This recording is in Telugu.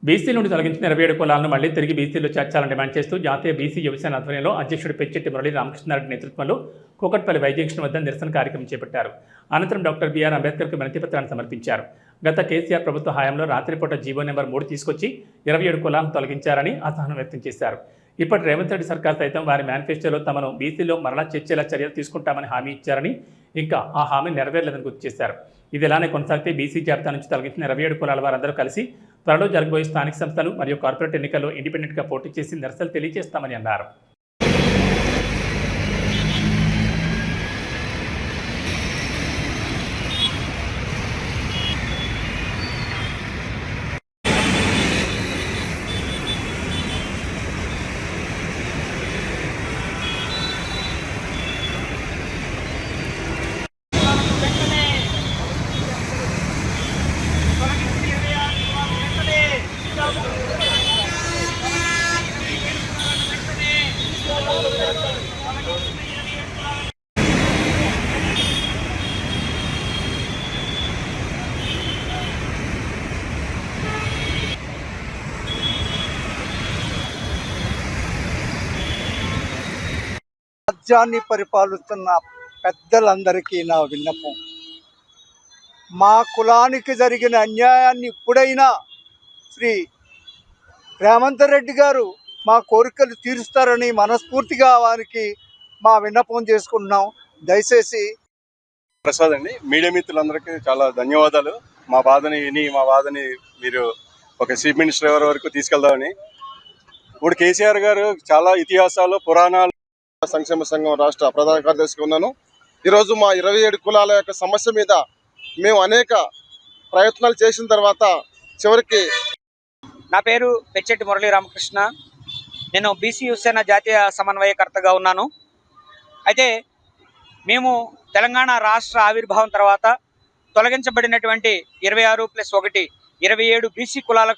బీసీ నుండి తొలగించిన 27 కులాలను మళ్లీ తిరిగి బీసీలో చేర్చాలని డిమాండ్ చేస్తూ జాతీయ బీసీ యువసేన ఆధ్వర్యంలో అధ్యక్షుడు పెచ్చెట్టి మురళీ రామకృష్ణారెడ్డి నేతృత్వంలో కూకట్పల్లి వైద్య జంక్షన్ వద్ద నిరసన కార్యక్రమం చేపట్టారు. అనంతరం డాక్టర్ బిఆర్ అంబేద్కర్కు వినతిపత్రాన్ని సమర్పించారు. గత కేసీఆర్ ప్రభుత్వ హయాంలో రాత్రిపూట జీవో నెంబర్ 3 తీసుకొచ్చి 27 కులాలను తొలగించారని అసహనం వ్యక్తం చేశారు. ఇప్పటి రేవంత్ రెడ్డి సర్కార్ సైతం వారి మేనిఫెస్టోలో తమను బీసీలో మరలా చేర్చేలా చర్యలు తీసుకుంటామని హామీ ఇచ్చారని, ఇంకా ఆ హామీ నెరవేరలేదని గుర్తు చేశారు. ఇది ఇలానే కొనసాగితే బీసీ జాబితా నుంచి తొలగించిన 27 కులాల వారందరూ కలిసి త్వరలో జరగబోయే స్థానిక సంస్థలు మరియు కార్పొరేట్ ఎన్నికల్లో ఇండిపెండెంట్గా పోటీ చేసి నిరసనలు తెలియజేస్తామని అన్నారు. రాజ్యాన్ని పరిపాలిస్తున్న పెద్దలందరికీ నా విన్నపం, మా కులానికి జరిగిన అన్యాయాన్ని ఇప్పుడైనా శ్రీ రేవంత్ రెడ్డి గారు మా కోరికలు తీరుస్తారని మనస్ఫూర్తిగా వారికి మా విన్నపం చేసుకుంటున్నాం. దయచేసి ప్రసాద్ అండి, మీడియా మిత్రులందరికీ చాలా ధన్యవాదాలు. మా బాధని విని మా బాధని మీరు ఒక చీఫ్ మినిస్టర్ ఎవరి వరకు తీసుకెళ్దామని. ఇప్పుడు కేసీఆర్ గారు చాలా ఇతిహాసాలు పురాణాలు సంక్షేమ సంఘం రాష్ట్ర ప్రధాన కార్యదర్శిగా ఉన్నాను. ఈరోజు మా 27 కులాల యొక్క సమస్య మీద మేము అనేక ప్రయత్నాలు చేసిన తర్వాత చివరికి నా పేరు పెచ్చెట్టి మురళీ రామకృష్ణ. నేను బీసీ యువసేన జాతీయ సమన్వయకర్తగా ఉన్నాను. అయితే మేము తెలంగాణ రాష్ట్ర ఆవిర్భావం తర్వాత తొలగించబడినటువంటి 26+1 27 బీసీ కులాలకు